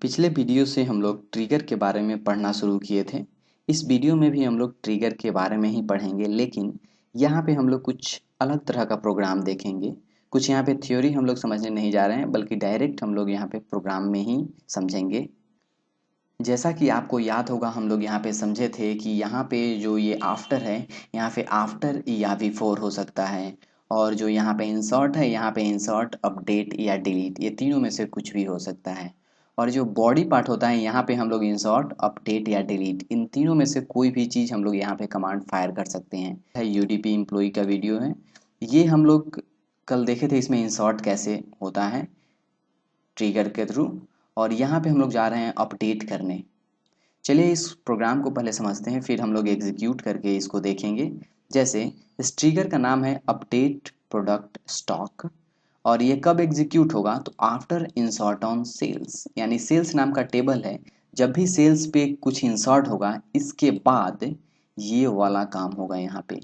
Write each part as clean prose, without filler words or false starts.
पिछले वीडियो से हम लोग ट्रिगर के बारे में पढ़ना शुरू किए थे। इस वीडियो में भी हम लोग ट्रिगर के बारे में ही पढ़ेंगे, लेकिन यहाँ पे हम लोग कुछ अलग तरह का प्रोग्राम देखेंगे। कुछ यहाँ पे थ्योरी हम लोग समझने नहीं जा रहे हैं, बल्कि डायरेक्ट हम लोग यहाँ पे प्रोग्राम में ही समझेंगे। जैसा कि आपको याद होगा, हम लोग यहाँ पे समझे थे कि यहाँ पे जो ये आफ्टर है, यहाँ पे आफ्टर या बिफोर हो सकता है, और जो यहाँ पे इंसर्ट है, यहाँ पे इंसर्ट, अपडेट या डिलीट, ये तीनों में से कुछ भी हो सकता है। और जो बॉडी पार्ट होता है, यहाँ पे हम लोग इंसर्ट, अपडेट या डिलीट, इन तीनों में से कोई भी चीज़ हम लोग यहाँ पे कमांड फायर कर सकते हैं। यूडीपी एम्प्लॉय का वीडियो है, ये हम लोग कल देखे थे। इसमें इंसर्ट कैसे होता है ट्रिगर के थ्रू, और यहाँ पे हम लोग जा रहे हैं अपडेट करने। चलिए इस प्रोग्राम को पहले समझते हैं, फिर हम लोग एग्जीक्यूट करके इसको देखेंगे। जैसे इस ट्रिगर का नाम है अपडेट प्रोडक्ट स्टॉक, और ये कब एग्जीक्यूट होगा, तो आफ्टर इंसर्ट ऑन सेल्स, यानी सेल्स नाम का टेबल है, जब भी सेल्स पे कुछ इंसर्ट होगा इसके बाद ये वाला काम होगा। यहाँ पे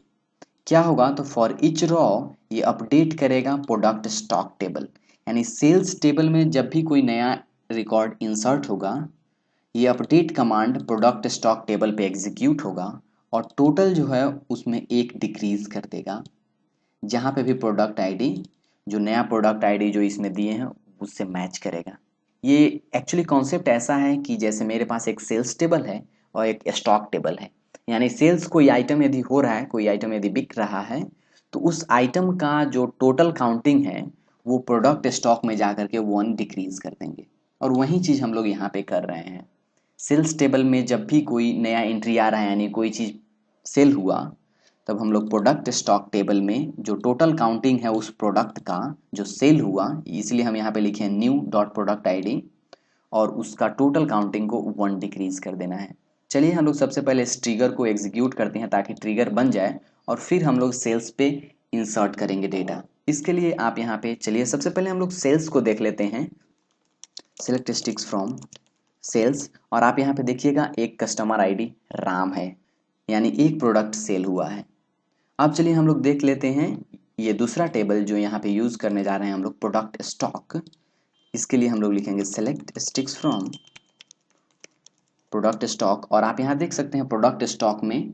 क्या होगा, तो फॉर इच रॉ ये अपडेट करेगा प्रोडक्ट स्टॉक टेबल, यानी सेल्स टेबल में जब भी कोई नया रिकॉर्ड इंसर्ट होगा, ये update command product stock table पे एग्जीक्यूट होगा, और टोटल जो है उसमें एक डिक्रीज कर देगा। जहाँ पे भी प्रोडक्ट आईडी, जो नया प्रोडक्ट आईडी जो इसमें दिए हैं उससे मैच करेगा। ये एक्चुअली कॉन्सेप्ट ऐसा है कि जैसे मेरे पास एक सेल्स टेबल है और एक स्टॉक टेबल है, यानी सेल्स कोई आइटम यदि हो रहा है, कोई आइटम यदि बिक रहा है, तो उस आइटम का जो टोटल काउंटिंग है वो प्रोडक्ट स्टॉक में जा करके 1 डिक्रीज कर देंगे। और वही चीज़ हम लोग यहाँ पे कर रहे हैं। सेल्स टेबल में जब भी कोई नया एंट्री आ रहा है, यानी कोई चीज़ सेल हुआ, तब हम लोग प्रोडक्ट स्टॉक टेबल में जो टोटल काउंटिंग है उस प्रोडक्ट का जो सेल हुआ, इसलिए हम यहाँ पे लिखे न्यू डॉट प्रोडक्ट आईडी, और उसका टोटल काउंटिंग को 1 डिक्रीज कर देना है। चलिए हम लोग सबसे पहले इस ट्रिगर को एग्जीक्यूट करते हैं ताकि ट्रिगर बन जाए, और फिर हम लोग सेल्स पे इंसर्ट करेंगे डेटा। इसके लिए आप यहाँ पे चलिए सबसे पहले हम लोग सेल्स को देख लेते हैं। सेलेक्ट स्टिक्स फ्रॉम सेल्स, और आप यहाँ पे देखिएगा एक कस्टमर आईडी राम है, यानी एक प्रोडक्ट सेल हुआ है। अब चलिए हम लोग देख लेते हैं ये दूसरा टेबल जो यहाँ पे यूज करने जा रहे हैं हम लोग, प्रोडक्ट स्टॉक। इसके लिए हम लोग लिखेंगे select sticks from product stock, और आप यहाँ देख सकते हैं प्रोडक्ट स्टॉक में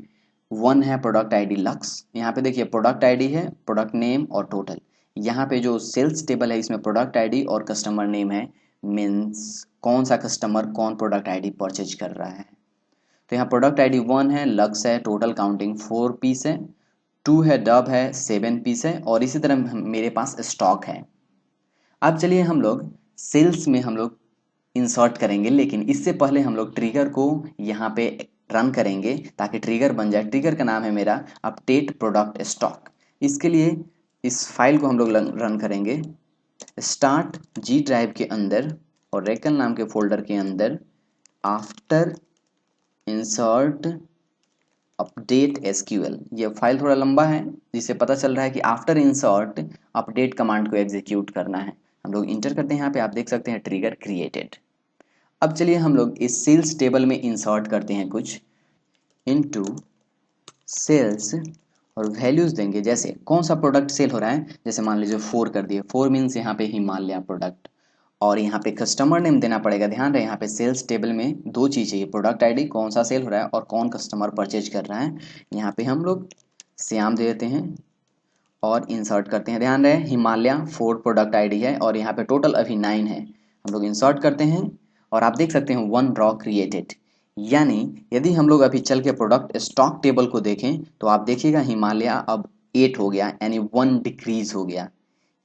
1 है प्रोडक्ट आईडी लक्स। यहाँ पे देखिए प्रोडक्ट आईडी है, प्रोडक्ट नेम और टोटल। यहाँ पे जो सेल्स टेबल है इसमें प्रोडक्ट आईडी और कस्टमर नेम है, मीन्स कौन सा कस्टमर कौन प्रोडक्ट आईडी परचेज कर रहा है। तो यहाँ प्रोडक्ट आईडी 1 है, लक्स है, टोटल काउंटिंग 4 पीस है, 2 है, डब है, 7 पीस है, और इसी तरह मेरे पास स्टॉक है। अब चलिए हम लोग सेल्स में हम लोग इंसर्ट करेंगे, लेकिन इससे पहले हम लोग ट्रिगर को यहाँ पे रन करेंगे ताकि ट्रिगर बन जाए। ट्रिगर का नाम है मेरा अपडेट प्रोडक्ट स्टॉक। इसके लिए इस फाइल को हम लोग रन करेंगे स्टार्ट जी ड्राइव के अंदर और रेकल नाम के फोल्डर के अंदर आफ्टर इंसर्ट अपडेट एसक्यूएल। ये फाइल थोड़ा लंबा है, जिससे पता चल रहा है कि आफ्टर इंसर्ट अपडेट कमांड को एग्जीक्यूट करना है। हम लोग इंटर करते हैं, यहाँ पे आप देख सकते हैं ट्रिगर क्रिएटेड। अब चलिए हम लोग इस सेल्स टेबल में इंसर्ट करते हैं कुछ इनटू सेल्स, और वैल्यूज देंगे। जैसे कौन सा प्रोडक्ट सेल हो रहा है, जैसे मान लीजिए 4 कर दिए, 4 मीन्स यहाँ पे हिमालय प्रोडक्ट, और यहाँ पे कस्टमर नेम देना पड़ेगा। ध्यान रहे यहाँ पे सेल्स टेबल में 2 चीज़ चाहिए, प्रोडक्ट आईडी कौन सा सेल हो रहा है और कौन कस्टमर परचेज कर रहा है। यहाँ पे हम लोग श्याम दे देते हैं और इंसर्ट करते हैं। ध्यान रहे हिमालय 4 प्रोडक्ट आईडी है, और यहाँ पे टोटल अभी 9 है। हम लोग इंसर्ट करते हैं और आप देख सकते हैं 1 रॉ क्रिएटेड, यानी यदि हम लोग अभी चल के प्रोडक्ट स्टॉक टेबल को देखें तो आप देखिएगा हिमालय अब 8 हो गया, यानी 1 डिक्रीज हो गया,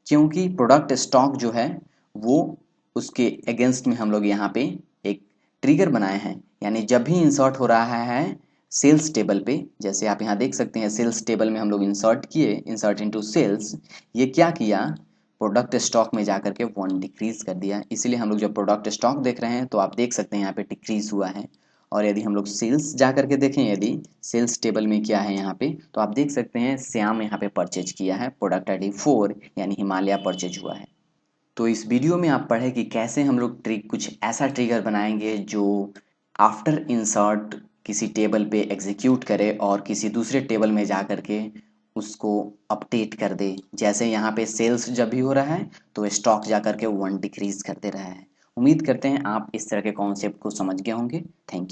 क्योंकि प्रोडक्ट स्टॉक जो है वो उसके अगेंस्ट में हम लोग यहाँ पे एक ट्रिगर बनाए हैं। यानी जब भी इंसर्ट हो रहा है सेल्स टेबल पे, जैसे आप यहाँ देख सकते हैं सेल्स टेबल में हम लोग इंसर्ट किए, इंसर्ट इनटू सेल्स, ये क्या किया, प्रोडक्ट स्टॉक में जाकर के 1 डिक्रीज कर दिया। इसीलिए हम लोग जब प्रोडक्ट स्टॉक देख रहे हैं तो आप देख सकते हैं यहाँ पे डिक्रीज हुआ है। और यदि हम लोग सेल्स जा करके देखें, यदि सेल्स टेबल में क्या है यहाँ पे, तो आप देख सकते हैं श्याम यहाँ पे परचेज किया है, प्रोडक्ट आईडी 4, यानी हिमालय परचेज हुआ है। तो इस वीडियो में आप पढ़े कि कैसे हम लोग कुछ ऐसा ट्रिगर बनाएंगे जो आफ्टर इंसर्ट किसी टेबल पे एग्जीक्यूट करे और किसी दूसरे टेबल में जा करके उसको अपडेट कर दे। जैसे यहाँ पे सेल्स जब भी हो रहा है तो स्टॉक जा करके 1 डिक्रीज कर दे रहा है, उम्मीद करते हैं आप इस तरह के कॉन्सेप्ट को समझ गए होंगे। Thank you.